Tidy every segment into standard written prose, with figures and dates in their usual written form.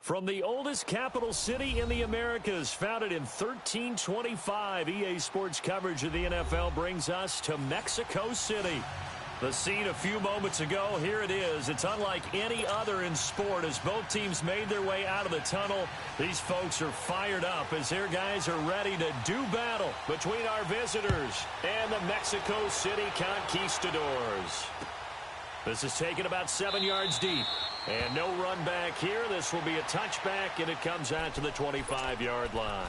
From the oldest capital city in the Americas, founded in 1325, EA Sports coverage of the NFL brings us to Mexico City. The scene a few moments ago, here it is. It's unlike any other in sport as both teams made their way out of the tunnel. These folks are fired up as their guys are ready to do battle between our visitors and the Mexico City Conquistadors. This is taken about 7 yards deep. And no run back here. This will be a touchback, and it comes out to the 25-yard line.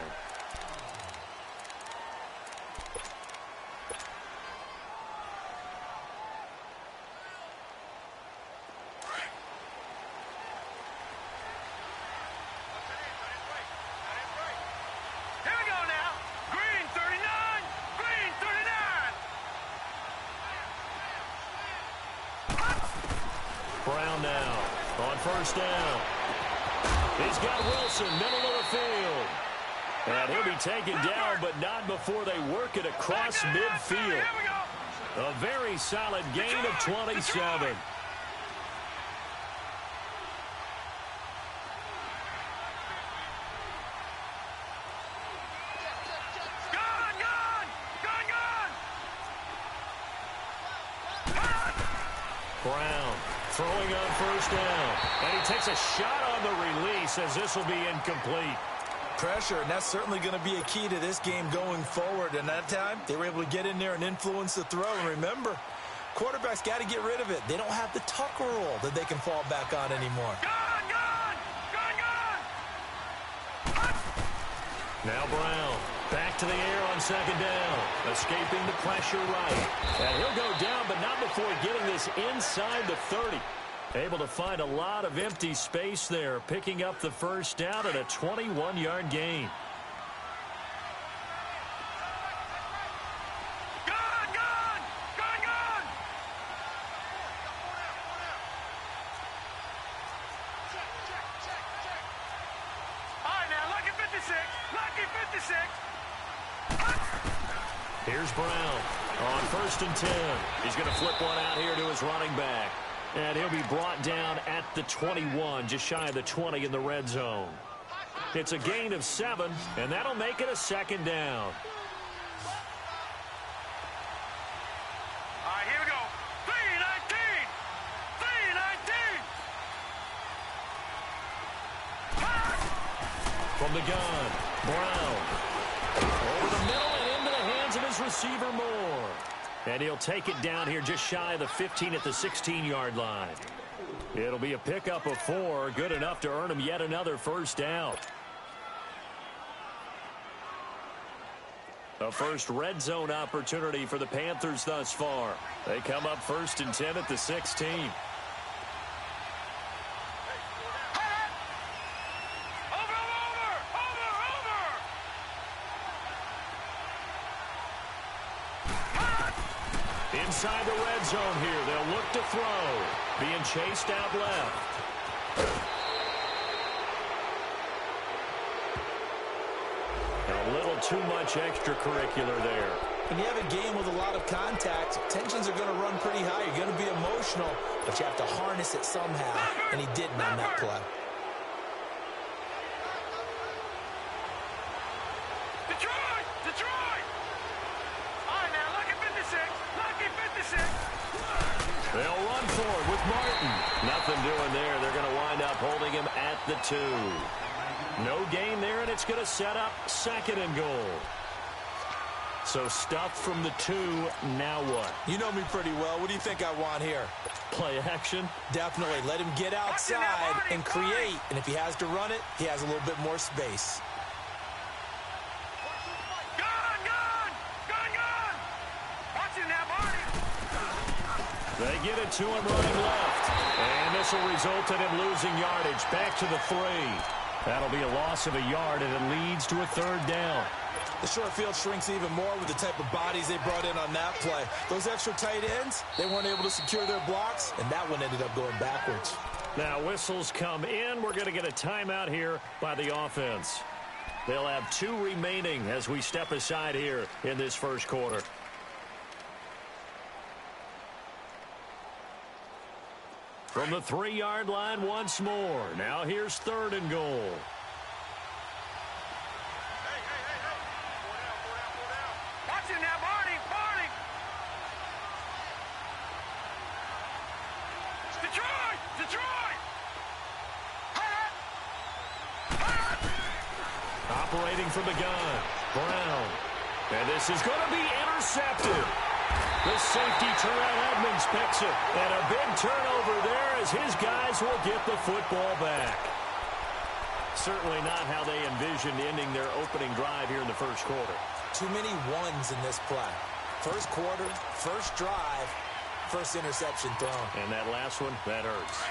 Here we go now. Green 39. Green 39. Brown now. On first down. He's got Wilson, middle of the field. And he'll be taken down, but not before they work it across midfield. A very solid gain of 27. Brown throwing on first down. And he takes a shot on the release as this will be incomplete. Pressure, and that's certainly going to be a key to this game going forward. And that time, they were able to get in there and influence the throw. And remember, quarterbacks got to get rid of it. They don't have the Tucker rule that they can fall back on anymore. Now Brown, back to the air on second down. Escaping the pressure right. And he'll go down, but not before getting this inside the 30. Able to find a lot of empty space there, picking up the first down at a 21-yard gain. Here's Brown on first and 10. He's going to flip one out here to his running back. And he'll be brought down at the 21, just shy of the 20 in the red zone. It's a gain of 7, and that'll make it a second down. All right, here we go. 3-19. 3-19. From the gun, Brown. Over the middle and into the hands of his receiver, Moore. And he'll take it down here just shy of the 15 at the 16-yard line. It'll be a pickup of 4, good enough to earn him yet another first down. A first red zone opportunity for the Panthers thus far. They come up first and 10 at the 16. Inside the red zone here, they'll look to throw. Being chased out left. A little too much extracurricular there. When you have a game with a lot of contact, tensions are going to run pretty high. You're going to be emotional, but you have to harness it somehow, and he didn't on that play. They'll run forward with Martin. Nothing doing there. They're going to wind up holding him at the 2. No gain there, and it's going to set up second and goal. So stuffed from the 2. Now what? You know me pretty well. What do you think I want here? Play action? Definitely. Let him get outside and create. And if he has to run it, he has a little bit more space. They get it to him running left. And this will result in him losing yardage. Back to the 3. That'll be a loss of a yard, and it leads to a third down. The short field shrinks even more with the type of bodies they brought in on that play. Those extra tight ends, they weren't able to secure their blocks, and that one ended up going backwards. Now whistles come in. We're going to get a timeout here by the offense. They'll have 2 remaining as we step aside here in this first quarter. from the 3-yard line once more. Now here's 3rd and goal. Watch it now, Barney. Detroit! Operating from the gun, Brown. And this is going to be intercepted. The safety, Terrell Edmonds, picks it. And a big turnover there as his guys will get the football back. Certainly not how they envisioned ending their opening drive here in the first quarter. Too many ones in this play. First quarter, first drive, first interception thrown. And that last one, that hurts.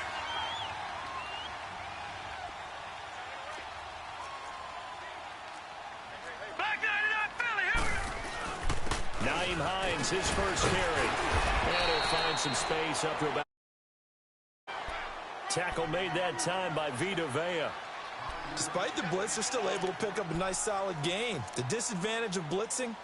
Naeem Hines, his first carry. And he'll find some space up to about. Tackle made that time by Vita Vea. Despite the blitz, they're still able to pick up a nice solid gain. The disadvantage of blitzing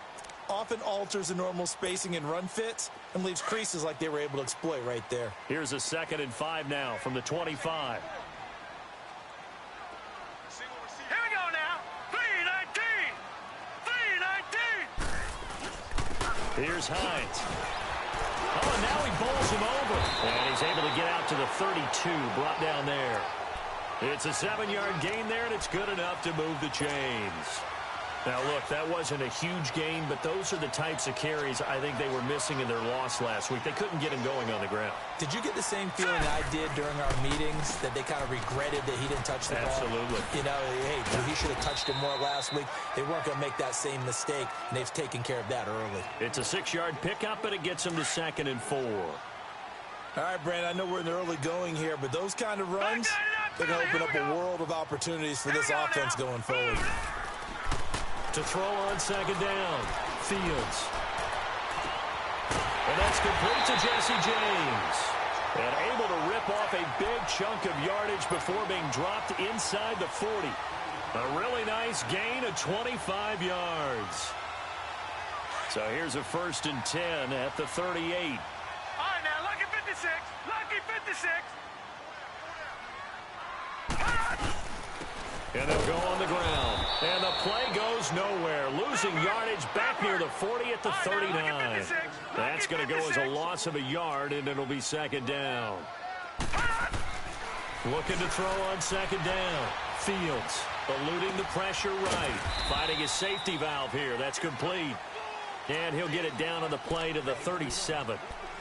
often alters the normal spacing and run fits and leaves creases like they were able to exploit right there. Here's a 2nd and 5 now from the 25. Here we go now. 3-19. Here's Hines. Oh, and now he bowls him over. And he's able to get out to the 32, brought down there. It's a 7-yard gain there, and it's good enough to move the chains. Now, look, that wasn't a huge gain, but those are the types of carries I think they were missing in their loss last week. They couldn't get him going on the ground. Did you get the same feeling I did during our meetings, that they kind of regretted that he didn't touch the ball? Absolutely. You know, hey, he should have touched it more last week. They weren't going to make that same mistake, and they've taken care of that early. It's a 6-yard pickup, but it gets them to 2nd and 4. All right, Brandon, I know we're in the early going here, but those kind of runs, they're going to open up a world of opportunities for this offense going forward. To throw on 2nd down, Fields. And that's complete to Jesse James. And able to rip off a big chunk of yardage before being dropped inside the 40. A really nice gain of 25 yards. So here's a 1st and 10 at the 38. All right, now, lucky 56. Lucky 56. And they'll go on the ground. And the play goes nowhere. Losing yardage back near the 40 at the 39. That's going to go as a loss of a yard, and it'll be 2nd down. Looking to throw on 2nd down. Fields eluding the pressure right. Finding his safety valve here. That's complete. And he'll get it down on the play to the 37.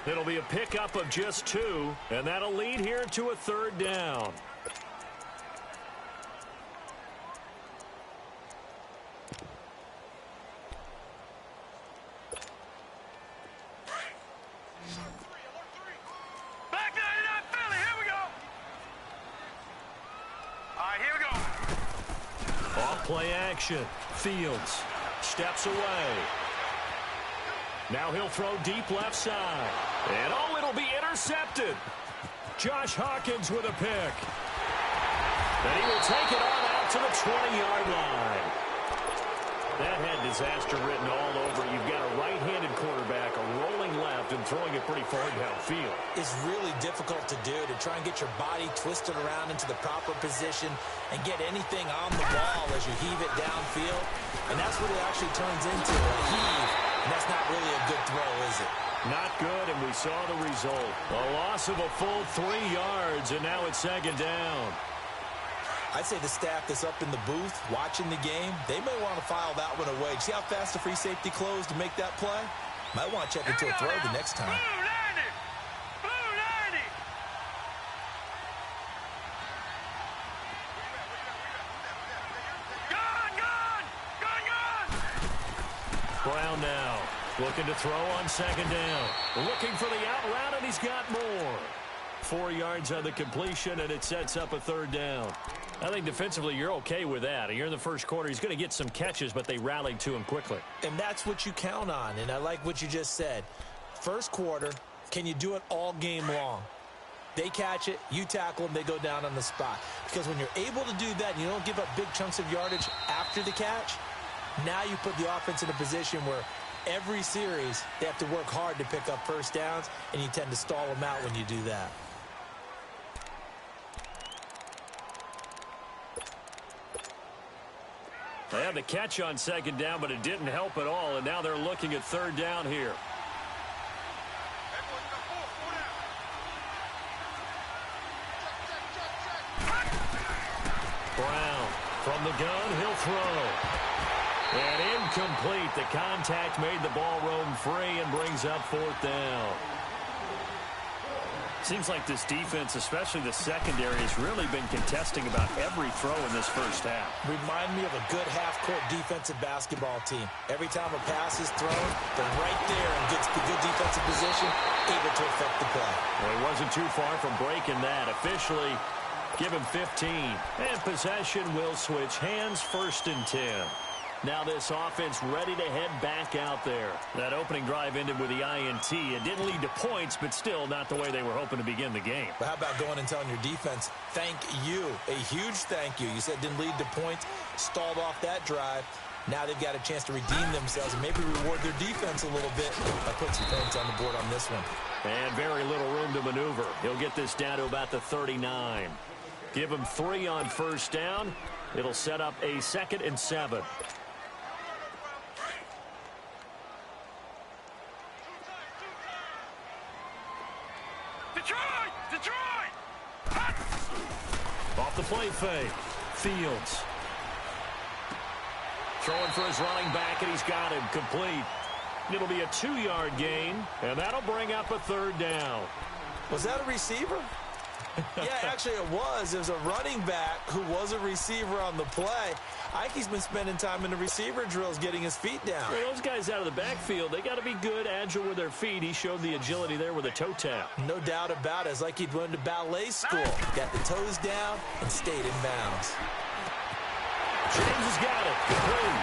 It'll be a pickup of just 2, and that'll lead here to a 3rd down. Play action. Fields steps away. Now he'll throw deep left side. And oh, it'll be intercepted. Josh Hawkins with a pick. And he will take it on out to the 20-yard line. That had disaster written all over. You've got a right-handed quarterback, a rolling left, and throwing it pretty far downfield. It's really difficult to do, to try and get your body twisted around into the proper position and get anything on the ball as you heave it downfield. And that's what it actually turns into, a heave. And that's not really a good throw, is it? Not good, and we saw the result. A loss of a full 3 yards, and now it's 2nd down. I'd say the staff that's up in the booth watching the game, they may want to file that one away. See how fast the free safety closed to make that play? Might want to check into a throw the next time. Blue 90! Blue 90! Gone! Brown now looking to throw on 2nd down. Looking for the out route, and he's got more. 4 yards on the completion, and it sets up a 3rd down. I think defensively you're okay with that. You're in the first quarter. He's going to get some catches, but they rallied to him quickly. And that's what you count on, and I like what you just said. First quarter, can you do it all game long? They catch it, you tackle them, they go down on the spot. Because when you're able to do that and you don't give up big chunks of yardage after the catch, now you put the offense in a position where every series they have to work hard to pick up first downs, and you tend to stall them out when you do that. They had the catch on second down, but it didn't help at all, and now they're looking at third down here. Brown from the gun, he'll throw. And incomplete. The contact made the ball roam free and brings up fourth down. Seems like this defense, especially the secondary, has really been contesting about every throw in this first half. Remind me of a good half-court defensive basketball team. Every time a pass is thrown, they're right there and gets the good defensive position, able to affect the play. Well, he wasn't too far from breaking that. Officially, give him 15. And possession will switch hands, 1st and 10. Now this offense ready to head back out there. That opening drive ended with the INT. It didn't lead to points, but still not the way they were hoping to begin the game. But how about going and telling your defense, thank you, a huge thank you. You said it didn't lead to points, stalled off that drive. Now they've got a chance to redeem themselves and maybe reward their defense a little bit by putting some points on the board on this one. And very little room to maneuver. He'll get this down to about the 39. Give him 3 on 1st down. It'll set up a 2nd and 7. Detroit! Off the play fake. Fields. Throwing for his running back, and he's got him complete. It'll be a 2-yard gain, and that'll bring up a 3rd down. Was that a receiver? Yeah, actually it was. It was a running back who was a receiver on the play. Ike's been spending time in the receiver drills getting his feet down. Well, those guys out of the backfield, they got to be good, agile with their feet. He showed the agility there with a toe tap. No doubt about it. It's like he'd went to ballet school. Got the toes down and stayed in bounds. James has got it. Complete.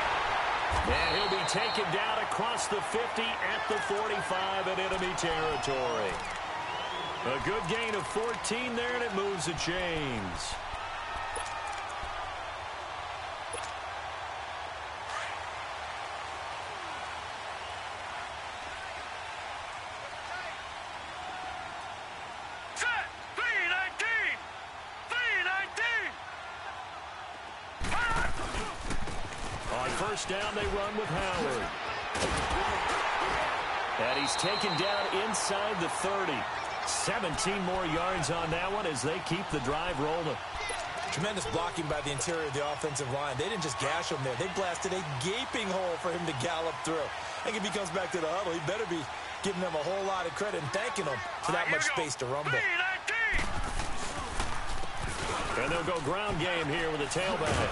And he'll be taken down across the 50 at the 45 in enemy territory. A good gain of 14 there, and it moves to James. Set! 319! 319! On 1st down, they run with Howard. And he's taken down inside the 30. 17 more yards on that one as they keep the drive rolling. Tremendous blocking by the interior of the offensive line. They didn't just gash him there. They blasted a gaping hole for him to gallop through. I think if he comes back to the huddle, he better be giving them a whole lot of credit and thanking them for that much space to rumble. 319! And they'll go ground game here with a tailback.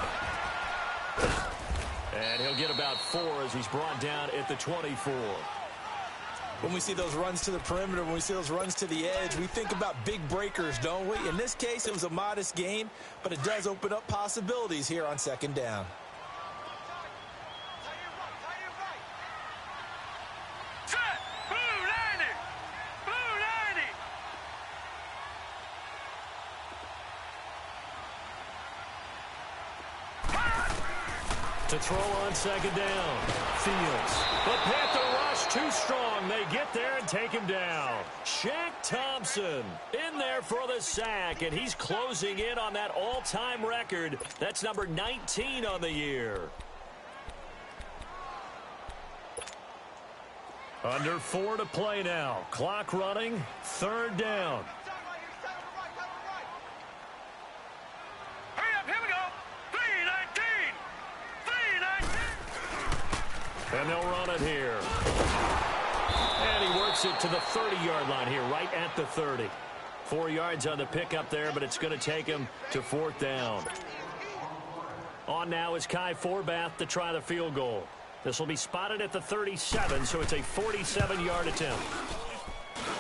And he'll get about 4 as he's brought down at the 24. When we see those runs to the perimeter, when we see those runs to the edge, we think about big breakers, don't we? In this case, it was a modest gain, but it does open up possibilities here on 2nd down. Set! Blue 90! Blue 90! To throw on 2nd down. Fields. The Panther rush too strong. They get there and take him down. Shaq Thompson in there for the sack, and he's closing in on that all-time record. That's number 19 on the year. Under 4 to play now. Clock running. 3rd down. Hurry up, here we go! 319! 319! And they'll run it here. And he works it to the 30-yard line here, right at the 30. 4 yards on the pickup there, but it's going to take him to 4th down. On now is Kai Forbath to try the field goal. This will be spotted at the 37, so it's a 47-yard attempt.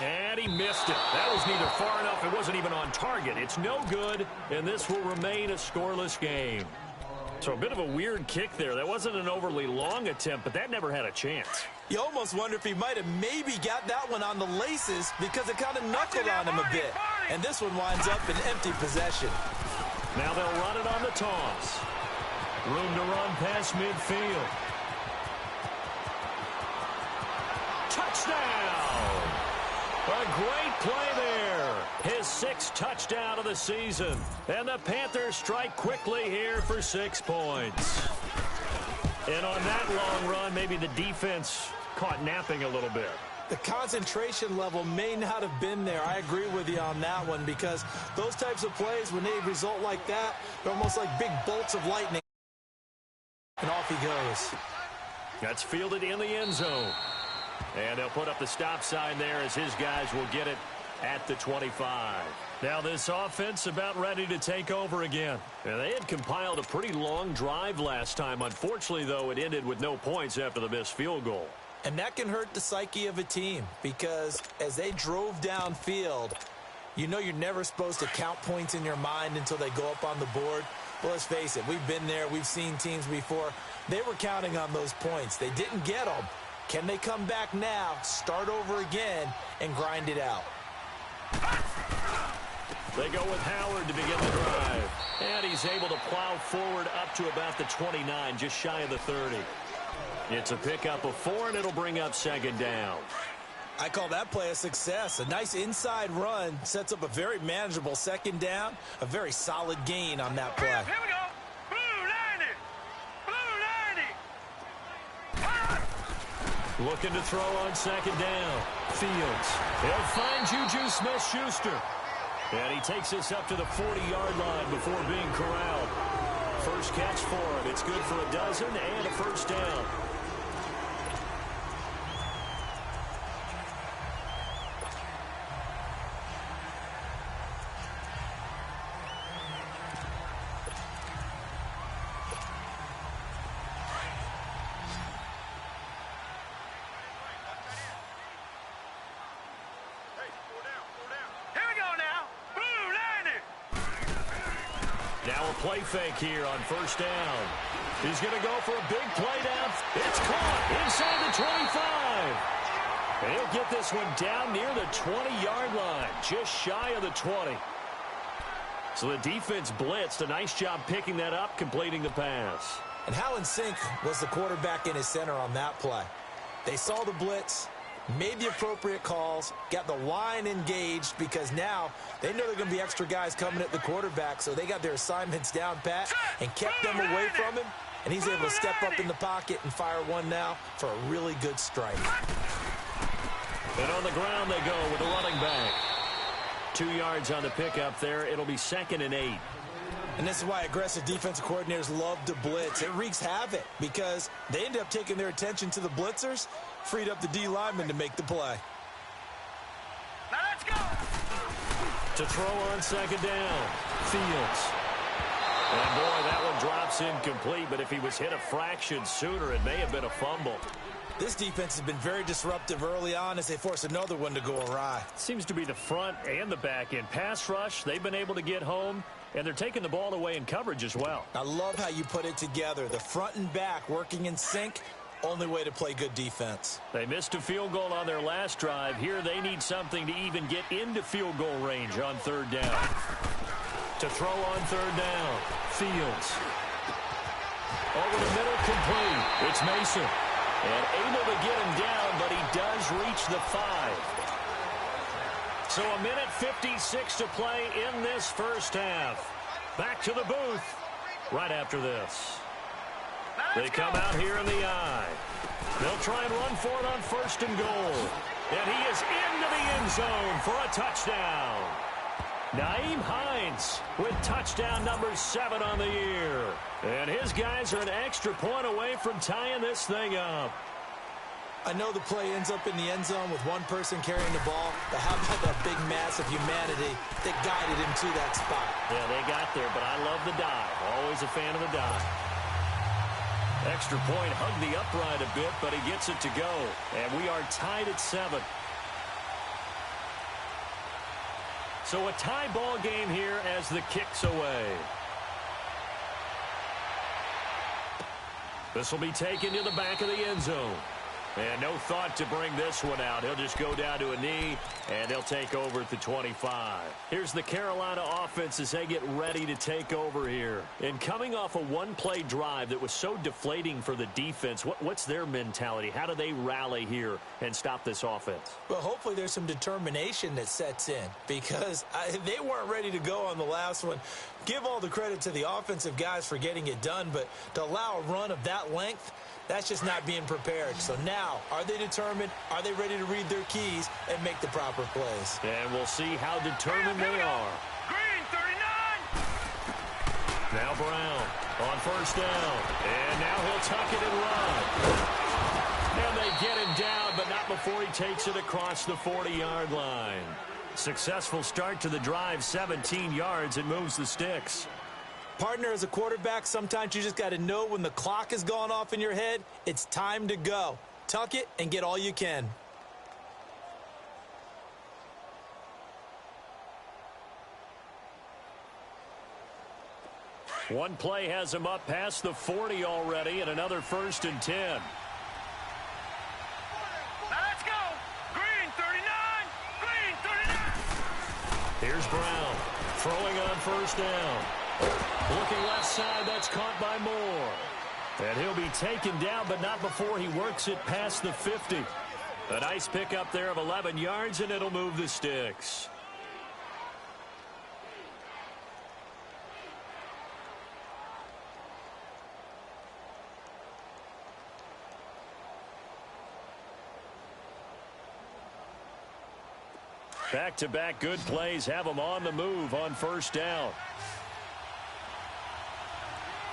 And he missed it. That was neither far enough. It wasn't even on target. It's no good, and this will remain a scoreless game. So a bit of a weird kick there. That wasn't an overly long attempt, but that never had a chance. You almost wonder if he might have maybe got that one on the laces because it kind of knuckled on him a bit. And this one winds up in empty possession. Now they'll run it on the toss. Room to run past midfield. Touchdown! A great play there. His 6th touchdown of the season. And the Panthers strike quickly here for 6 points. And on that long run, maybe the defense caught napping a little bit. The concentration level may not have been there. I agree with you on that one, because those types of plays, when they result like that, they're almost like big bolts of lightning. And off he goes. That's fielded in the end zone. And they'll put up the stop sign there as his guys will get it at the 25. Now this offense about ready to take over again. And they had compiled a pretty long drive last time. Unfortunately, though, it ended with no points after the missed field goal. And that can hurt the psyche of a team, because as they drove downfield, you know you're never supposed to count points in your mind until they go up on the board. Well, let's face it, we've been there. We've seen teams before. They were counting on those points. They didn't get them. Can they come back now, start over again, and grind it out? They go with Howard to begin the drive. And he's able to plow forward up to about the 29, just shy of the 30. It's a pickup of 4, and it'll bring up second down. I call that play a success. A nice inside run sets up a very manageable second down. A very solid gain on that play. Here we go. Blue 90. Blue 90. Looking to throw on second down. Fields. He'll find Juju Smith-Schuster. And he takes us up to the 40-yard line before being corralled. First catch for him. It's good for a dozen and a first down. Now a play fake here on first down. He's going to go for a big play down. It's caught inside the 25. And he'll get this one down near the 20-yard line, just shy of the 20. So the defense blitzed. A nice job picking that up, completing the pass. And how in sync was the quarterback and his center on that play? They saw the blitz, made the appropriate calls, got the line engaged, because now they know there are going to be extra guys coming at the quarterback, so they got their assignments down pat and kept them away from him, and he's able to step up in the pocket and fire one now for a really good strike. And on the ground they go with the running back. 2 yards on the pickup there. It'll be 2nd and 8. And this is why aggressive defensive coordinators love to blitz. It wreaks havoc because they end up taking their attention to the blitzers, freed up the D lineman to make the play. Now let's go. To throw on second down. Fields. And boy, that one drops incomplete, but if he was hit a fraction sooner, it may have been a fumble. This defense has been very disruptive early on as they force another one to go awry. Seems to be the front and the back end. Pass rush, they've been able to get home, and they're taking the ball away in coverage as well. I love how you put it together. The front and back working in sync, only way to play good defense. They missed a field goal on their last drive. Here they need something to even get into field goal range on third down. To throw on third down, Fields. Over the middle, complete. It's Mason. And able to get him down, but he does reach the 5. So a minute 56 to play in this first half. Back to the booth right after this. They come out here in the I. They'll try and run for it on first and goal. And he is into the end zone for a touchdown. Nyheim Hines with touchdown number 7 on the year. And his guys are an extra point away from tying this thing up. I know the play ends up in the end zone with one person carrying the ball, but how about that big mass of humanity that guided him to that spot? Yeah, they got there, but I love the dive. Always a fan of the dive. Extra point hugged the upright a bit, but he gets it to go. And we are tied at 7. So a tie ball game here as the kick's away. This will be taken to the back of the end zone. And no thought to bring this one out. He'll just go down to a knee, and they'll take over at the 25. Here's the Carolina offense as they get ready to take over here. And coming off a one-play drive that was so deflating for the defense, what's their mentality? How do they rally here and stop this offense? Well, hopefully there's some determination that sets in because they weren't ready to go on the last one. Give all the credit to the offensive guys for getting it done, but to allow a run of that length, that's just not being prepared. So now, are they determined? Are they ready to read their keys and make the proper plays? And we'll see how determined they are. Green, 39. Now Brown on first down. And now he'll tuck it and run. And they get him down, but not before he takes it across the 40-yard line. Successful start to the drive, 17 yards, and moves the sticks. Partner, as a quarterback, sometimes you just got to know when the clock has gone off in your head, it's time to go. Tuck it and get all you can. One play has him up past the 40 already, and another 1st and 10. Now let's go. Green, 39. Green, 39. Here's Brown throwing on first down. Looking left side, that's caught by Moore. And he'll be taken down, but not before he works it past the 50. A nice pickup there of 11 yards, and it'll move the sticks. Back-to-back good plays have them on the move on first down.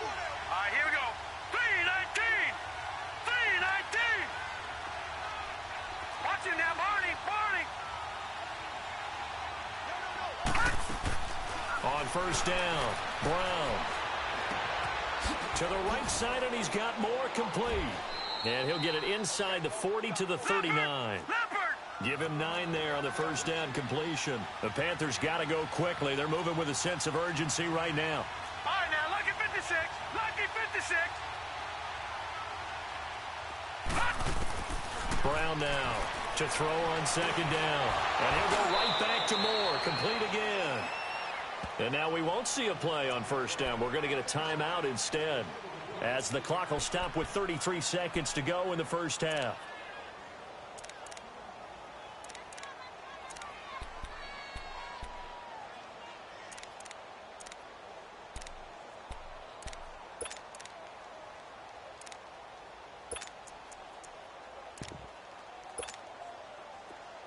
All right, here we go. 319. 319. Watch him now, Barney. On first down, Brown. To the right side, and he's got more complete. And he'll get it inside the 40 to the 39. Leopard. Give him 9 there on the first down completion. The Panthers got to go quickly. They're moving with a sense of urgency right now. All right, now, lucky 56. Lucky 56. Brown now to throw on second down. And he'll go right back to Moore. Complete again. And now we won't see a play on first down. We're going to get a timeout instead, as the clock will stop with 33 seconds to go in the first half.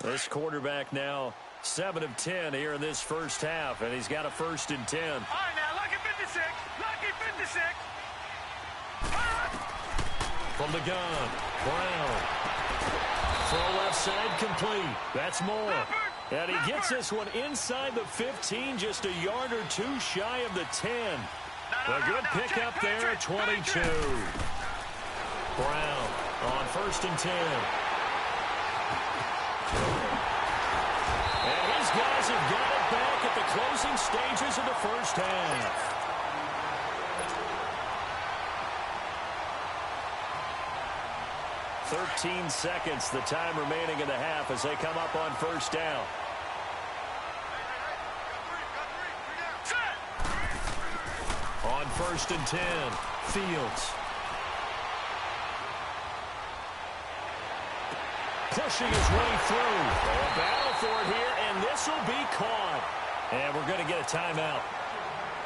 This quarterback now 7 of 10 here in this first half, and he's got a 1st and 10. All right, now, lucky 56. Lucky 56. From the gun, Brown. Throw left side complete. That's Moore. And he gets this one inside the 15, just a yard or two shy of the 10. A good pickup there at 22. Brown on 1st and 10. And his guys have got it back at the closing stages of the first half. "13 seconds, the time remaining in the half as they come up on first down. On 1st and 10, Fields. Pushing his way through. A battle for it here, and this will be caught. And we're going to get a timeout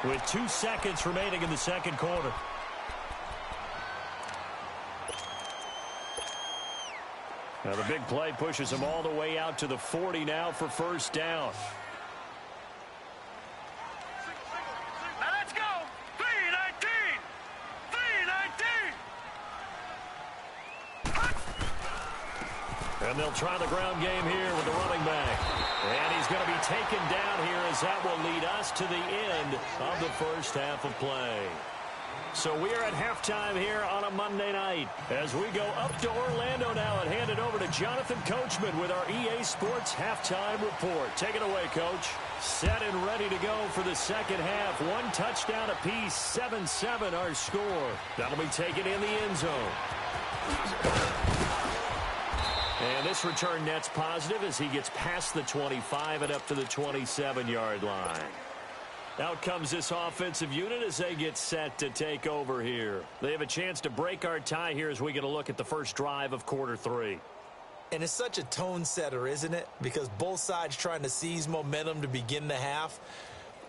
with 2 seconds remaining in the second quarter. Now the big play pushes him all the way out to the 40 now for first down. Now let's go. 319. 319. And they'll try the ground game here with the running back. And he's going to be taken down here as that will lead us to the end of the first half of play. So we are at halftime here on a Monday night as we go up to Orlando now and hand it over to Jonathan Coachman with our EA Sports Halftime Report. Take it away, Coach. Set and ready to go for the second half. 1 touchdown apiece, 7-7 our score. That'll be taken in the end zone. this return net's positive as he gets past the 25 and up to the 27-yard line. Out comes this offensive unit as they get set to take over here. They have a chance to break our tie here as we get a look at the first drive of quarter 3. And it's such a tone setter, isn't it? Because both sides trying to seize momentum to begin the half.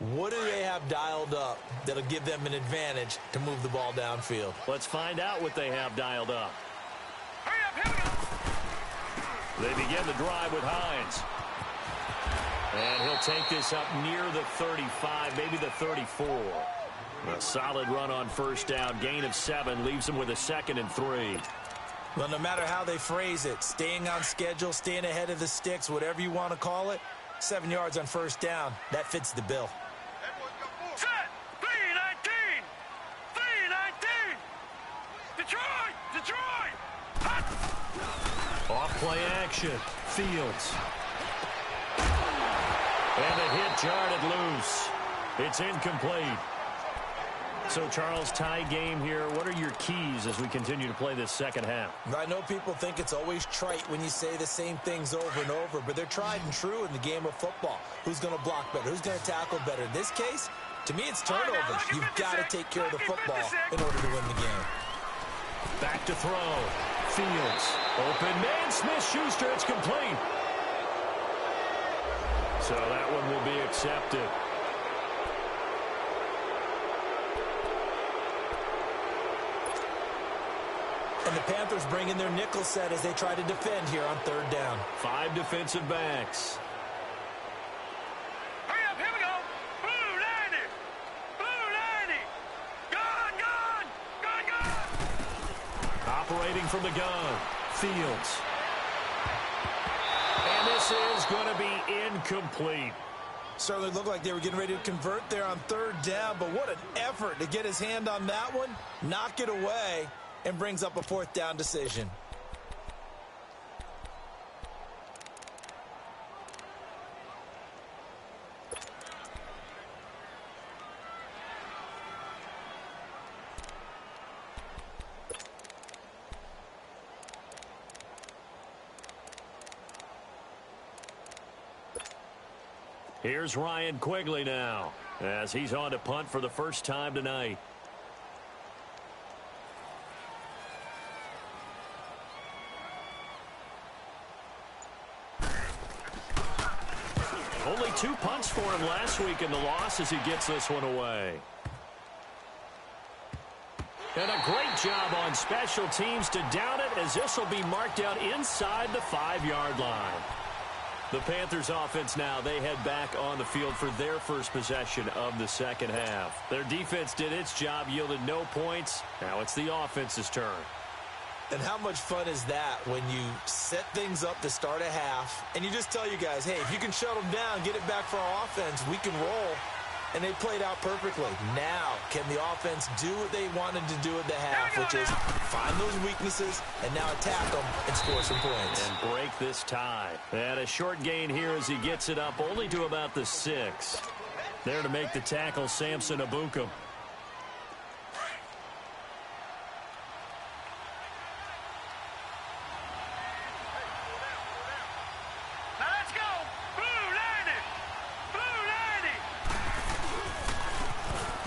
What do they have dialed up that'll give them an advantage to move the ball downfield? Let's find out what they have dialed up. Hurry up, here we go. They begin the drive with Hines. And he'll take this up near the 35, maybe the 34. A solid run on first down. Gain of 7 leaves him with a 2nd and 3. Well, no matter how they phrase it, staying on schedule, staying ahead of the sticks, whatever you want to call it, 7 yards on first down, that fits the bill. Set. 3-19. 3-19. Detroit. Detroit. Hot. Off play action. Fields. And a hit jarred loose. It's incomplete. So, Charles, tie game here. What are your keys as we continue to play this second half? I know people think it's always trite when you say the same things over and over, but they're tried and true in the game of football. Who's going to block better? Who's going to tackle better? In this case, to me, it's turnovers. You've got to take care of the football in order to win the game. Back to throw. Fields. Open man. Smith-Schuster. It's complete. So that one will be accepted. And the Panthers bring in their nickel set as they try to defend here on third down. 5 defensive backs. Hurry up, here we go. Blue 90. Blue 90. Gun. Operating from the gun. Fields. And this is going to be incomplete. Certainly looked like they were getting ready to convert there on third down, but what an effort to get his hand on that one, knock it away, and brings up a fourth down decision. Here's Ryan Quigley now as he's on to punt for the first time tonight. Only 2 punts for him last week in the loss as he gets this one away. And a great job on special teams to down it as this will be marked out inside the 5-yard line. The Panthers offense now, they head back on the field for their first possession of the second half. Their defense did its job, yielded no points. Now it's the offense's turn. And how much fun is that when you set things up to start a half and you just tell you guys, hey, if you can shut them down, get it back for our offense, we can roll. And they played out perfectly. Now, can the offense do what they wanted to do at the half, which is find those weaknesses and now attack them and score some points. And break this tie. And a short gain here as he gets it up only to about the 6. There to make the tackle, Samson Abukum.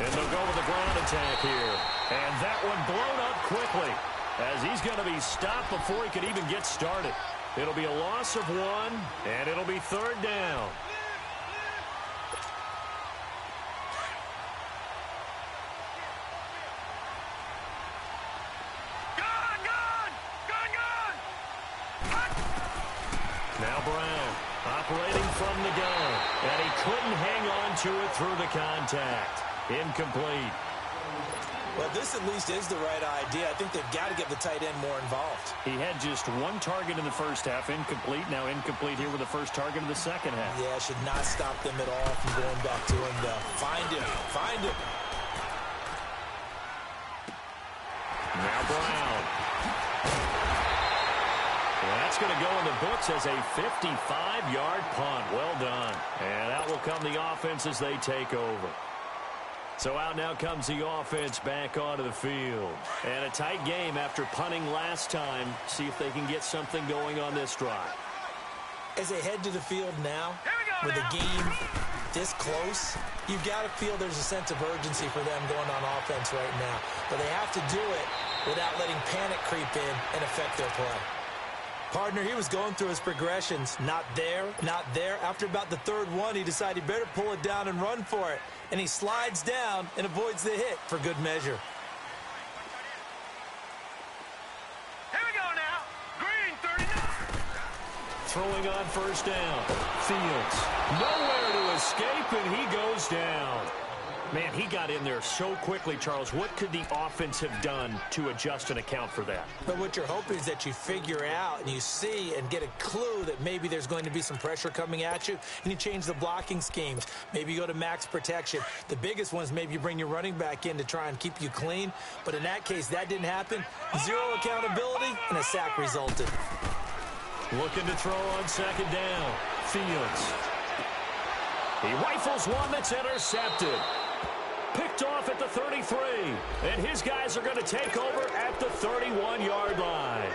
And they'll go with the ground attack here. And that one blown up quickly as he's going to be stopped before he could even get started. It'll be a loss of 1, and it'll be third down. Now Brown operating from the gun, and he couldn't hang on to it through the contact. Incomplete. Well, this at least is the right idea. I think they've got to get the tight end more involved. He had just 1 target in the first half, incomplete. Now incomplete here with the first target of the second half. Yeah, should not stop them at all from going back to him. Find him. Find him. Now Brown. And that's going to go in the books as a 55-yard punt. Well done. And that will come the offense as they take over. So out now comes the offense back onto the field. And a tight game after punting last time. See if they can get something going on this drive. As they head to the field now, with the game this close, you've got to feel there's a sense of urgency for them going on offense right now. But they have to do it without letting panic creep in and affect their play. Partner, he was going through his progressions. Not there, not there. After about the third one, he decided he better pull it down and run for it. And he slides down and avoids the hit for good measure. Here we go now. Green 39. Throwing on first down. Fields. Nowhere to escape, and he goes down. Man, he got in there so quickly, Charles. What could the offense have done to adjust and account for that? But what you're hoping is that you figure out and you see and get a clue that maybe there's going to be some pressure coming at you, and you change the blocking schemes. Maybe you go to max protection. The biggest one is maybe you bring your running back in to try and keep you clean. But in that case, that didn't happen. Zero accountability, and a sack resulted. Looking to throw on second down. Fields. He rifles one that's intercepted. Picked off at the 33. And his guys are going to take over at the 31-yard line.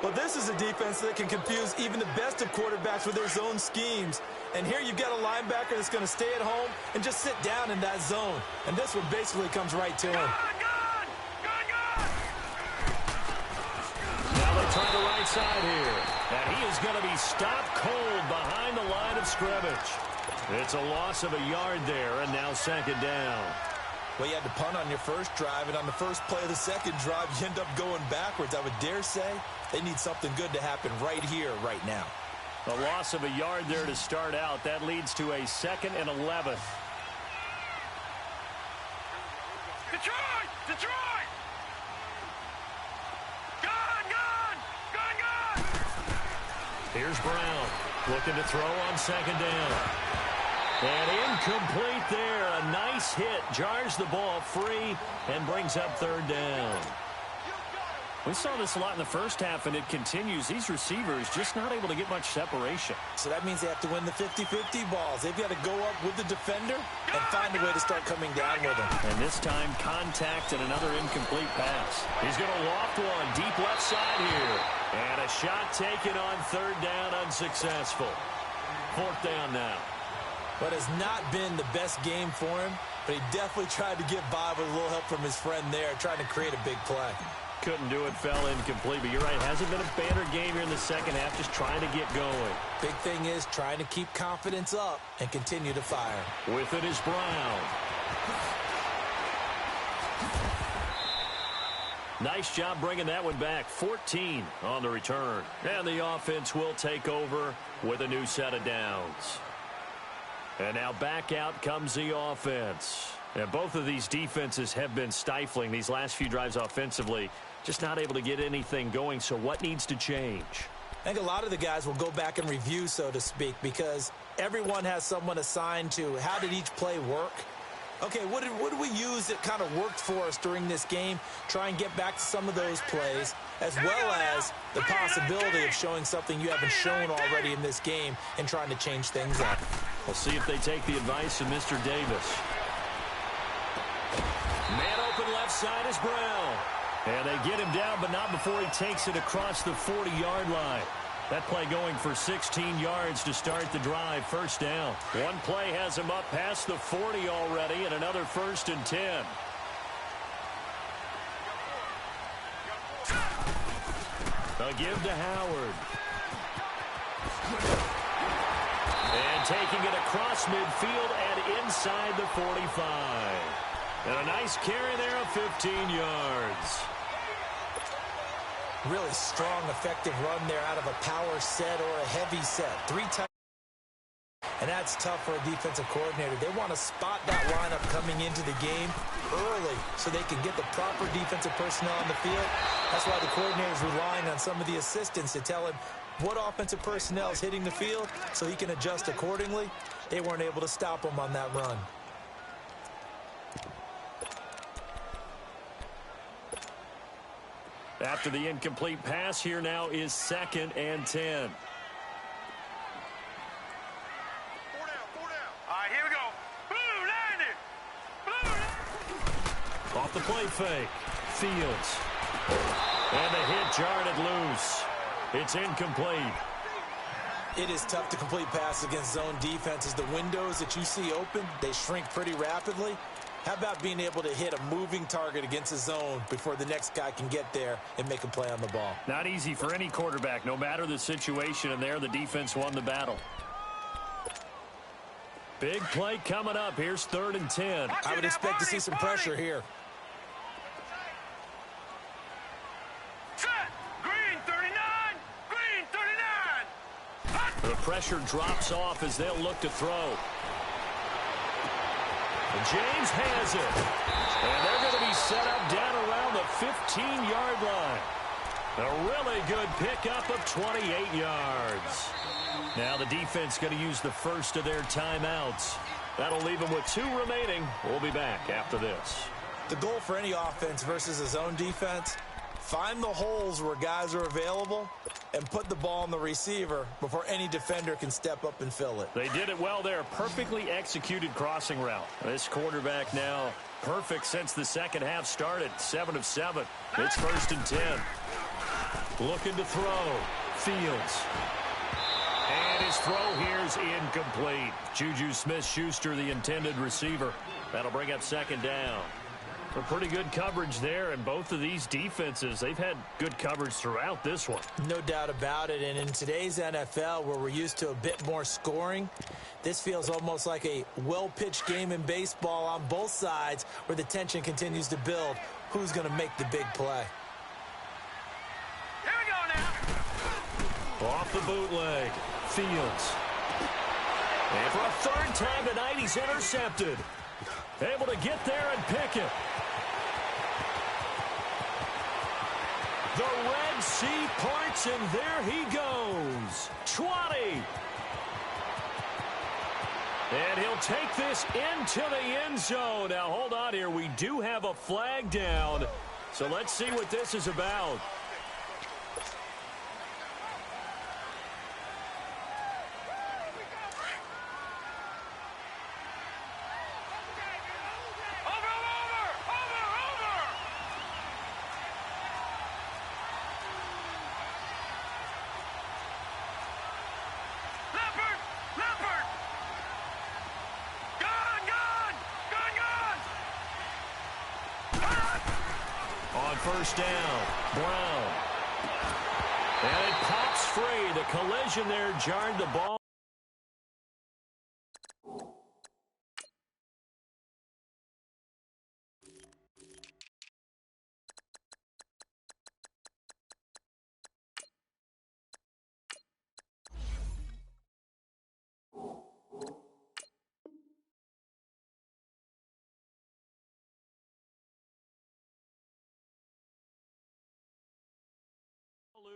Well, this is a defense that can confuse even the best of quarterbacks with their zone schemes. And here you've got a linebacker that's going to stay at home and just sit down in that zone. And this one basically comes right to him. Now they try the right side here. And he is going to be stopped cold behind the line of scrimmage. It's a loss of a yard there, and now second down. Well, you had to punt on your first drive, and on the first play of the second drive, you end up going backwards. I would dare say they need something good to happen right here, right now. A loss of a yard there to start out. That leads to a 2nd and 11. Detroit! Detroit! Gone! Here's Brown looking to throw on second down. And incomplete there. A nice hit. Jars the ball free and brings up third down. We saw this a lot in the first half, and it continues. These receivers just not able to get much separation. So that means they have to win the 50-50 balls. They've got to go up with the defender and find a way to start coming down with him. And this time, contact and another incomplete pass. He's going to loft one deep left side here. And a shot taken on third down, unsuccessful. Fourth down now. But has not been the best game for him, but he definitely tried to get by with a little help from his friend there, trying to create a big play. Couldn't do it, fell incomplete, but you're right, hasn't been a banner game here in the second half, just trying to get going. Big thing is trying to keep confidence up and continue to fire. With it is Brown. Nice job bringing that one back. 14 on the return. And the offense will take over with a new set of downs. And now back out comes the offense. And both of these defenses have been stifling these last few drives offensively. Just not able to get anything going. So what needs to change? I think a lot of the guys will go back and review, so to speak, because everyone has someone assigned to how did each play work. Okay, what did we use that kind of worked for us during this game? Try and get back to some of those plays, as well as the possibility of showing something you haven't shown already in this game and trying to change things up. We'll see if they take the advice of Mr. Davis. Man open left side is Brown. And they get him down, but not before he takes it across the 40-yard line. That play going for 16 yards to start the drive. First down. One play has him up past the 40 already, and another 1st and 10. A give to Howard. And taking it across midfield and inside the 45. And a nice carry there of 15 yards. Really strong, effective run there out of a power set or a heavy set. 3 times. And that's tough for a defensive coordinator. They want to spot that lineup coming into the game early so they can get the proper defensive personnel on the field. That's why the coordinator is relying on some of the assistants to tell him what offensive personnel is hitting the field so he can adjust accordingly. They weren't able to stop him on that run. After the incomplete pass, here now is 2nd and 10. 4 down. All right, here we go. Blue, 90. off the play fake. Fields. And the hit jarred it loose. It's incomplete. It is tough to complete passes against zone defenses. The windows that you see open, they shrink pretty rapidly. How about being able to hit a moving target against a zone before the next guy can get there and make a play on the ball? Not easy for any quarterback, no matter the situation, and there the defense won the battle. Big play coming up. Here's 3rd and 10. I would expect to see some pressure here. Set. Green 39. Green 39. The pressure drops off as they'll look to throw. And James has it. And they're going to be set up down around the 15-yard line. A really good pickup of 28 yards. Now the defense going to use the first of their timeouts. That'll leave them with 2 remaining. We'll be back after this. The goal for any offense versus a zone defense, find the holes where guys are available and put the ball on the receiver before any defender can step up and fill it. They did it well there. Perfectly executed crossing route. This quarterback now perfect since the second half started. 7 of 7. It's 1st and 10. Looking to throw. Fields. And his throw here's incomplete. Juju Smith-Schuster, the intended receiver. That'll bring up 2nd down. A pretty good coverage there, and both of these defenses, they've had good coverage throughout this one. No doubt about it, and in today's NFL, where we're used to a bit more scoring, this feels almost like a well-pitched game in baseball on both sides where the tension continues to build. Who's going to make the big play? Here we go now. Off the bootleg. Fields. And for a 3rd time tonight, he's intercepted. Able to get there and pick it. The Red Sea parts, and there he goes. 20. And he'll take this into the end zone. Now, hold on here. We do have a flag down. So let's see what this is about. First down, Brown. And it pops free. The collision there jarred the ball.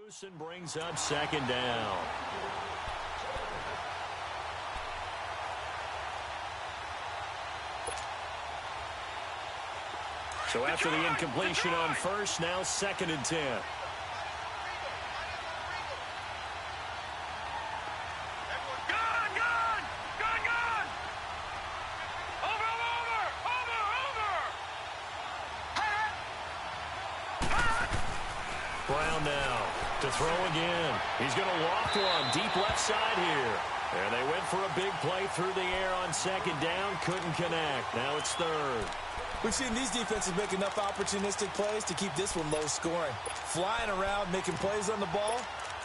Loose and brings up 2nd down. So after the incompletion on first, now 2nd and 10. Brown now to throw again. He's going to loft one deep left side here. And they went for a big play through the air on 2nd down. Couldn't connect. Now it's 3rd. We've seen these defenses make enough opportunistic plays to keep this one low scoring. Flying around, making plays on the ball.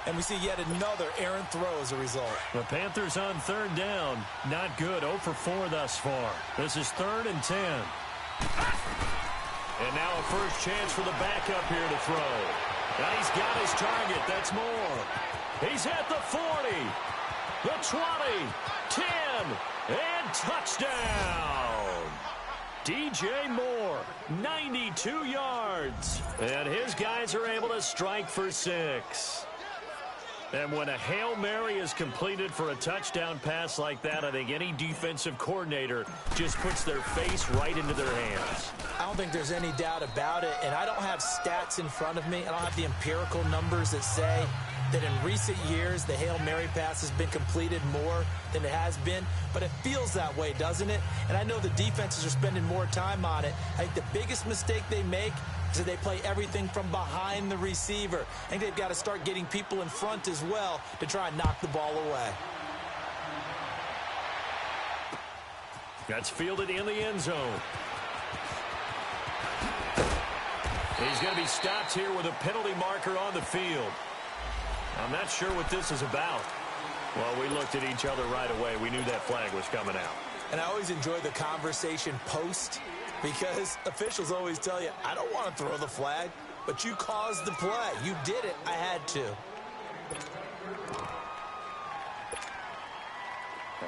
And we see yet another errant throw as a result. The Panthers on 3rd down. Not good. 0 for 4 thus far. This is 3rd and 10. And now a first chance for the backup here to throw. Now he's got his target. That's Moore. He's at the 40, the 20, 10, and touchdown. DJ Moore, 92 yards. And his guys are able to strike for 6. And when a Hail Mary is completed for a touchdown pass like that, I think any defensive coordinator just puts their face right into their hands. I don't think there's any doubt about it, and I don't have stats in front of me. I don't have the empirical numbers that say that in recent years the Hail Mary pass has been completed more than it has been, but it feels that way, doesn't it? And I know the defenses are spending more time on it. I think the biggest mistake they make is that they play everything from behind the receiver. I think they've got to start getting people in front as well to try and knock the ball away. That's fielded in the end zone. He's going to be stopped here with a penalty marker on the field. I'm not sure what this is about. Well, we looked at each other right away. We knew that flag was coming out. And I always enjoy the conversation post, because officials always tell you, I don't want to throw the flag, but you caused the play. You did it. I had to.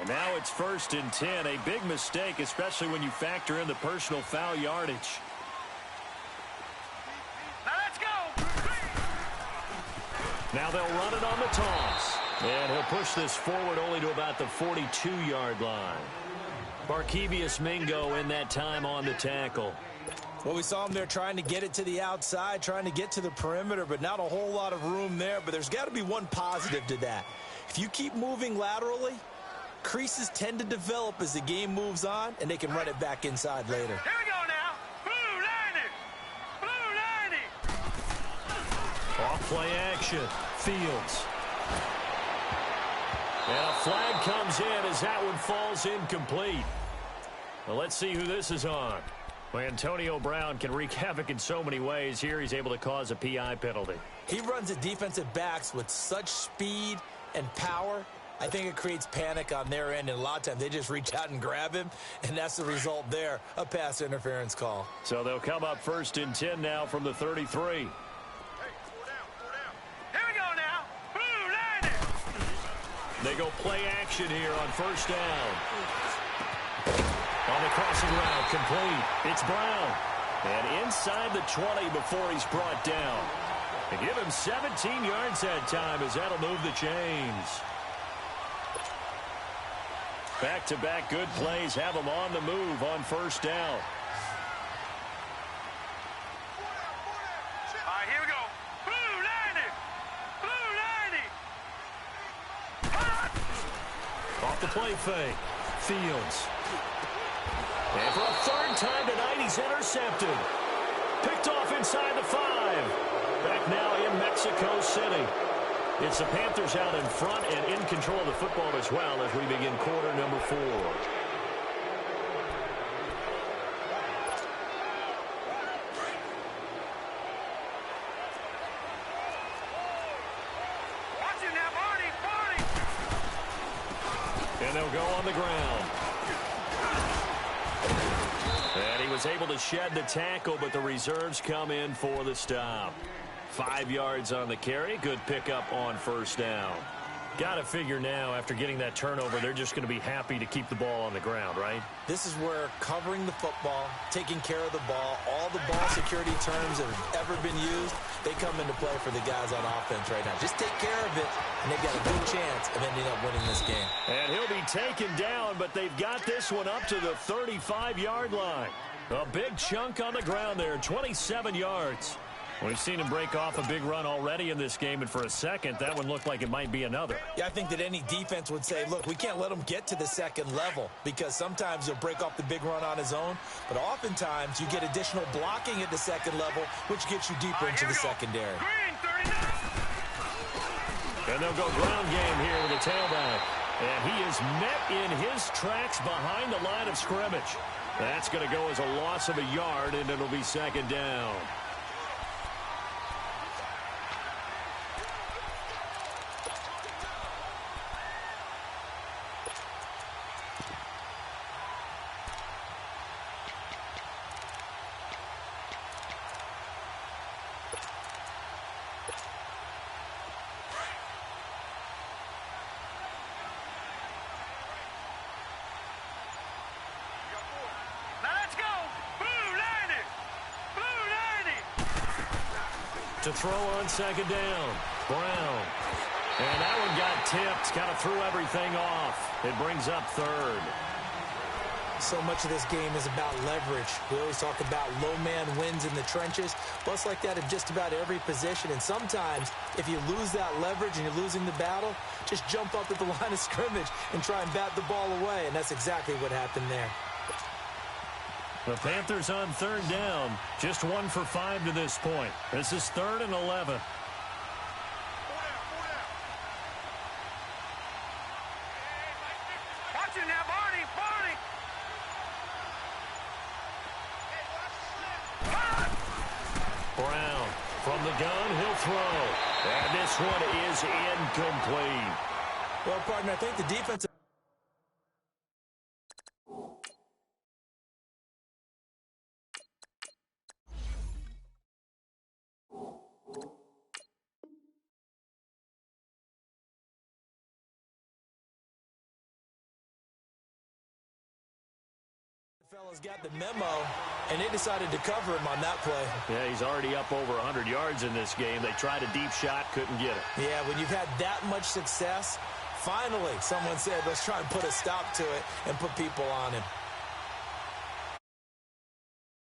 And now it's 1st and 10. A big mistake, especially when you factor in the personal foul yardage. Now let's go. Now they'll run it on the toss. And he'll push this forward only to about the 42-yard line. Barkevius Mingo in that time on the tackle. Well, we saw him there trying to get it to the outside, trying to get to the perimeter, but not a whole lot of room there. But there's got to be one positive to that. If you keep moving laterally, creases tend to develop as the game moves on, and they can run it back inside later. Here we go now. Blue 90. Blue 90. Off play action. Fields. And a flag comes in as that one falls incomplete. Well, let's see who this is on. Well, Antonio Brown can wreak havoc in so many ways. Here he's able to cause a PI penalty. He runs at defensive backs with such speed and power. I think it creates panic on their end, and a lot of times they just reach out and grab him, and that's the result there, a pass interference call. So they'll come up 1st and 10 now from the 33. They go play action here on 1st down. On the crossing route, complete. It's Brown. And inside the 20 before he's brought down. They give him 17 yards that time as that'll move the chains. Back-to-back good plays have him on the move on 1st down. All right, here we go. Blue 90. Blue 90. Off the play fake. Fields. And for a 3rd time tonight, he's intercepted. Picked off inside the 5. Back now in Mexico City. It's the Panthers out in front and in control of the football as well as we begin quarter number 4. Watch it now, Barney. And they'll go on the ground. And he was able to shed the tackle, but the reserves come in for the stop. 5 yards on the carry. Good pickup on 1st down. Got to figure now, after getting that turnover, they're just going to be happy to keep the ball on the ground, right? This is where covering the football, taking care of the ball, all the ball security terms that have ever been used, they come into play for the guys on offense right now. Just take care of it, and they've got a good chance of ending up winning this game. And he'll be taken down, but they've got this one up to the 35-yard line. A big chunk on the ground there, 27 yards. We've seen him break off a big run already in this game, and for a second, that one looked like it might be another. Yeah, I think that any defense would say, look, we can't let him get to the 2nd level, because sometimes he'll break off the big run on his own, but oftentimes you get additional blocking at the 2nd level, which gets you deeper into the secondary. Green 39. And they'll go ground game here with a tailback. And he is met in his tracks behind the line of scrimmage. That's going to go as a loss of a yard, and it'll be 2nd down. To throw on 2nd down. Brown. And that one got tipped. Kind of threw everything off. It brings up 3rd. So much of this game is about leverage. We always talk about low man wins in the trenches. Well, it's like that in just about every position. And sometimes, if you lose that leverage and you're losing the battle, just jump up at the line of scrimmage and try and bat the ball away. And that's exactly what happened there. The Panthers on third down. Just 1 for 5 to this point. This is 3rd and 11. Watch it now, Barney, Barney. Brown from the gun, he'll throw. And this one is incomplete. Well, partner, I think the defensive... fellas got the memo, and they decided to cover him on that play. Yeah, he's already up over 100 yards in this game. They tried a deep shot, couldn't get it. Yeah, when you've had that much success, finally someone said, let's try and put a stop to it and put people on him.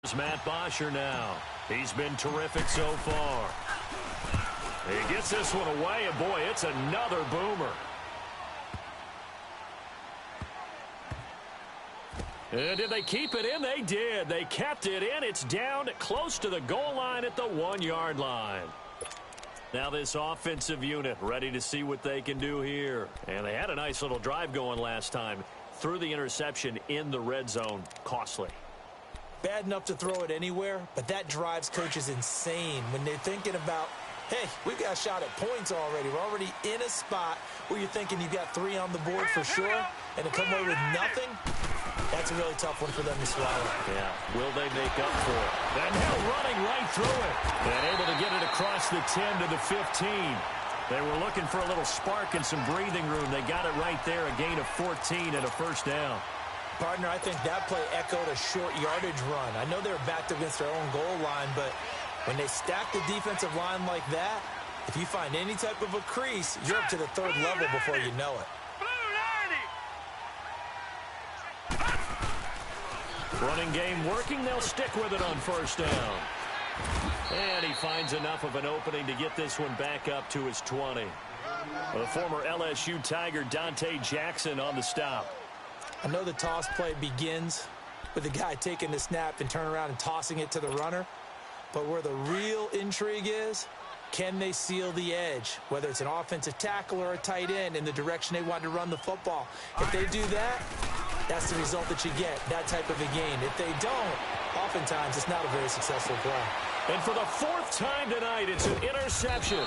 Here's Matt Bosher now. He's been terrific so far. He gets this one away, and boy, it's another boomer. Did they keep it in? They did. They kept it in. It's down close to the goal line at the 1-yard line. Now this offensive unit ready to see what they can do here. And they had a nice little drive going last time. Threw the interception in the red zone. Costly. Bad enough to throw it anywhere, but that drives coaches insane when they're thinking about, hey, we've got a shot at points already. We're already in a spot where you're thinking you've got 3 on the board for sure, and to come away with nothing, that's a really tough one for them to swallow. Yeah, will they make up for it? And now running right through it. And able to get it across the 10 to the 15. They were looking for a little spark and some breathing room. They got it right there, a gain of 14 and a first down. Partner, I think that play echoed a short yardage run. I know they're backed against their own goal line, but when they stack the defensive line like that, if you find any type of a crease, you're up to the 3rd level before you know it. Running game working. They'll stick with it on first down. And he finds enough of an opening to get this one back up to his 20. The former LSU Tiger Dante Jackson on the stop. I know the toss play begins with the guy taking the snap and turning around and tossing it to the runner. But where the real intrigue is, can they seal the edge? Whether it's an offensive tackle or a tight end in the direction they want to run the football. If they do that, that's the result that you get, that type of a gain. If they don't, oftentimes it's not a very successful play. And for the 4th time tonight, it's an interception.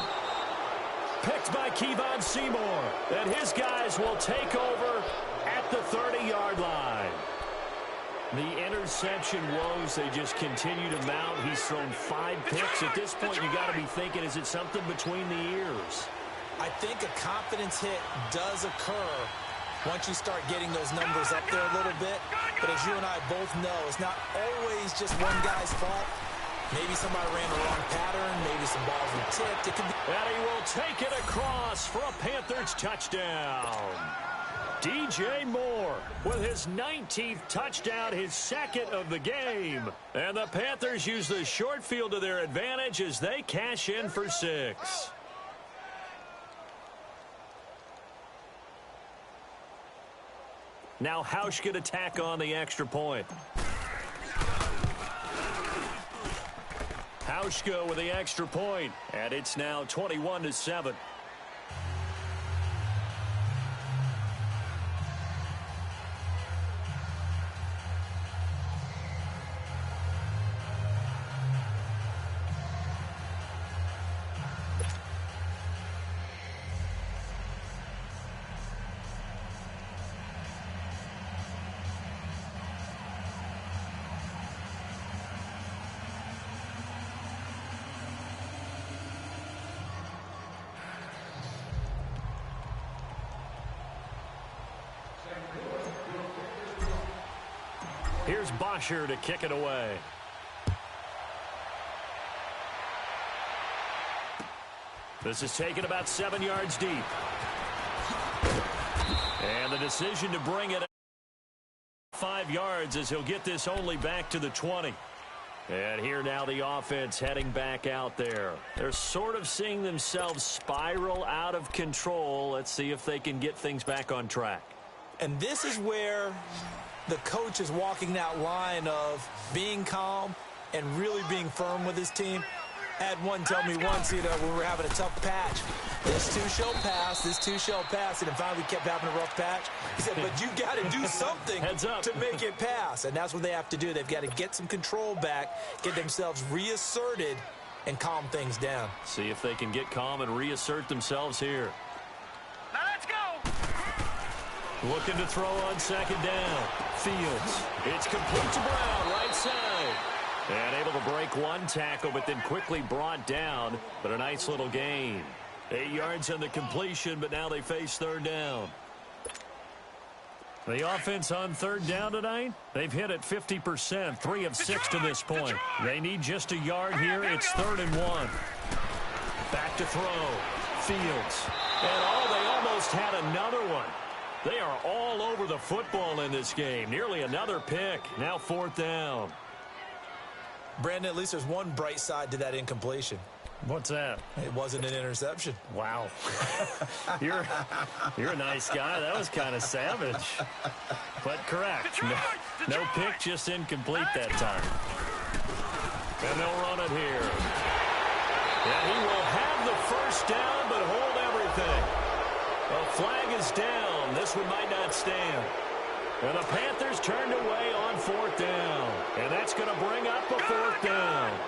Picked by Kevon Seymour. And his guys will take over at the 30-yard line. The interception woes, they just continue to mount. He's thrown 5 picks. At this point, you got to be thinking, is it something between the ears? I think a confidence hit does occur once you start getting those numbers up there a little bit. But as you and I both know, it's not always just one guy's fault. Maybe somebody ran the wrong pattern. Maybe some balls were tipped. It could be. And he will take it across for a Panthers touchdown. DJ Moore with his 19th touchdown, his 2nd of the game. And the Panthers use the short field to their advantage as they cash in for 6. Now Hausch could attack on the extra point. Hauschka with the extra point, and it's now 21-7. Here's Bosher to kick it away. This is taken about 7 yards deep. And the decision to bring it 5 yards as he'll get this only back to the 20. And here now the offense heading back out there. They're sort of seeing themselves spiral out of control. Let's see if they can get things back on track. And this is where the coach is walking that line of being calm and really being firm with his team. I had one tell me once, when we were having a tough patch, this too shall pass, this too shall pass. And finally we kept having a rough patch. He said, but you got to do something to make it pass. And that's what they have to do. They've got to get some control back, get themselves reasserted, and calm things down. See if they can get calm and reassert themselves here. Now let's go. Looking to throw on second down. Fields. It's complete to Brown, right side. And able to break one tackle, but then quickly brought down. But a nice little gain. 8 yards on the completion, but now they face third down. The offense on third down tonight, they've hit it 50%, 3 of 6 to this point. They need just a yard here. It's 3rd and 1. Back to throw. Fields. And they almost had another one. They are all over the football in this game. Nearly another pick. Now 4th down. Brandon, at least there's one bright side to that incompletion. What's that? It wasn't an interception. Wow. You're a nice guy. That was kind of savage. But correct. No pick, just incomplete that time. And they'll run it here. And he will have the first down, but hold everything. A flag is down. This one might not stand. And the Panthers turned away on 4th down. And that's going to bring up a 4th down.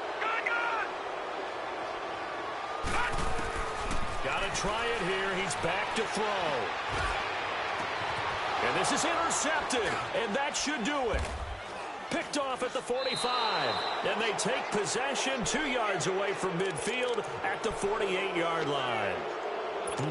Got to try it here. He's back to throw. And this is intercepted. And that should do it. Picked off at the 45. And they take possession 2 yards away from midfield at the 48-yard line.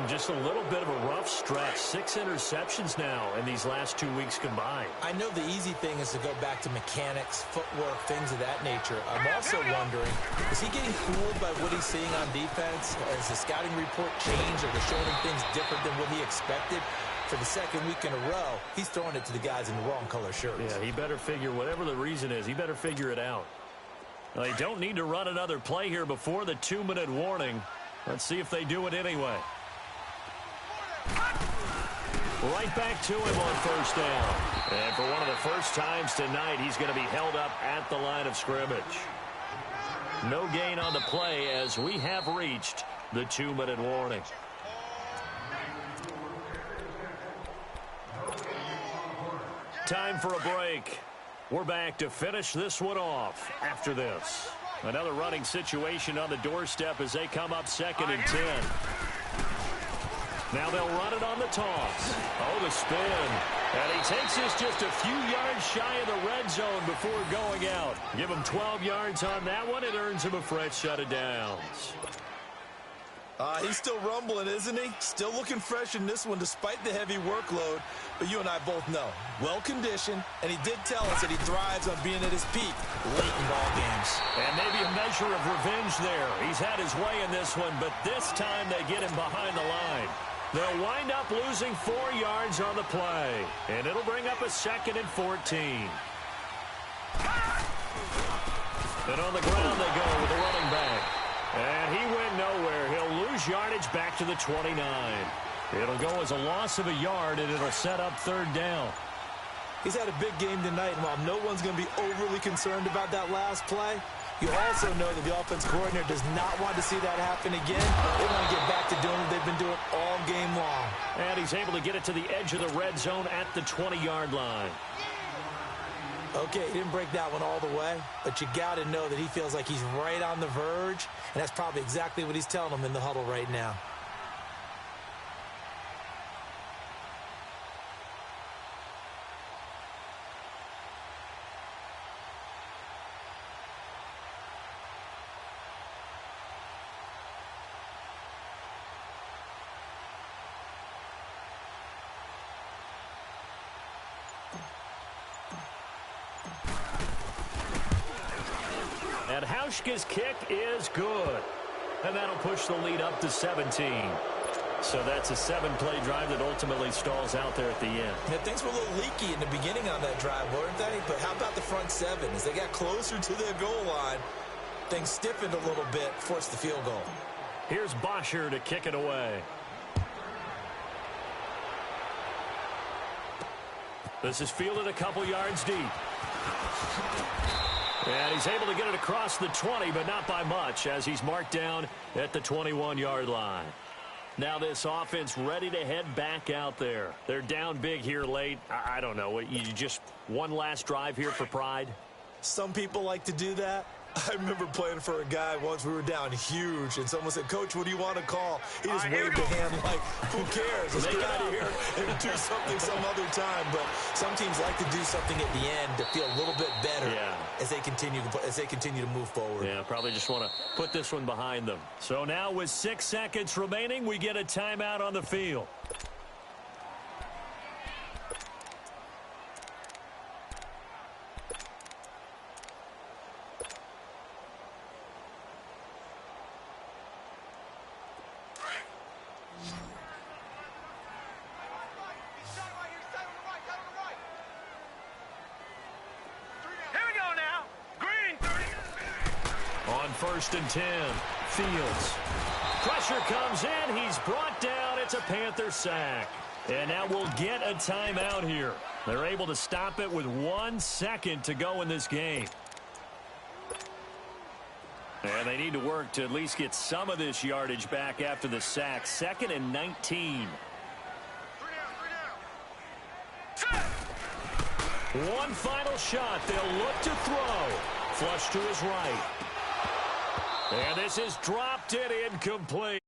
Just a little bit of a rough stretch. 6 interceptions now in these last 2 weeks combined. I know the easy thing is to go back to mechanics, footwork, things of that nature. I'm also wondering, is he getting fooled by what he's seeing on defense? Has the scouting report changed? Are they showing him things different than what he expected? For the 2nd week in a row, he's throwing it to the guys in the wrong color shirts. Yeah, he better figure, whatever the reason is, he better figure it out. Well, they don't need to run another play here before the 2-minute warning. Let's see if they do it anyway. Right back to him on 1st down. And for one of the first times tonight, he's going to be held up at the line of scrimmage. No gain on the play as we have reached the 2-minute warning. Time for a break. We're back to finish this one off after this. Another running situation on the doorstep as they come up 2nd and 10. Now they'll run it on the toss. Oh, the spin. And he takes this just a few yards shy of the red zone before going out. Give him 12 yards on that one. It earns him a fresh set of downs. He's still rumbling, isn't he? Still looking fresh in this one despite the heavy workload. But you and I both know, well-conditioned, and he did tell us that he thrives on being at his peak late in ball games. And maybe a measure of revenge there. He's had his way in this one, but this time they get him behind the line. They'll wind up losing 4 yards on the play. And it'll bring up a 2nd and 14. And on the ground they go with the running back. And he went nowhere. He'll lose yardage back to the 29. It'll go as a loss of a yard, and it'll set up 3rd down. He's had a big game tonight, and while no one's going to be overly concerned about that last play, you also know that the offense coordinator does not want to see that happen again. They want to get back to doing what they've been doing all game long. And he's able to get it to the edge of the red zone at the 20-yard line. Okay, he didn't break that one all the way, but you got to know that he feels like he's right on the verge, and that's probably exactly what he's telling them in the huddle right now. And Hauschka's kick is good. And that'll push the lead up to 17. So that's a 7-play drive that ultimately stalls out there at the end. Yeah, things were a little leaky in the beginning on that drive, weren't they? But how about the front 7? As they got closer to their goal line, things stiffened a little bit, forced the field goal. Here's Bosher to kick it away. This is fielded a couple yards deep. And he's able to get it across the 20, but not by much, as he's marked down at the 21-yard line. Now this offense ready to head back out there. They're down big here late. I don't know. You just one last drive here for pride? Some people like to do that. I remember playing for a guy once. We were down huge, and someone said, "Coach, what do you want to call?" He just waved a hand like, "Who cares? Let's get out of here and do something some other time." But some teams like to do something at the end to feel a little bit better as they continue to move forward. Yeah, probably just want to put this one behind them. So now with 6 seconds remaining, we get a timeout on the field. First and 10. Fields. Pressure comes in. He's brought down. It's a Panther sack. And now we'll get a timeout here. They're able to stop it with 1 second to go in this game. And they need to work to at least get some of this yardage back after the sack. 2nd and 19. One final shot. They'll look to throw. Flush to his right. And this is dropped and incomplete.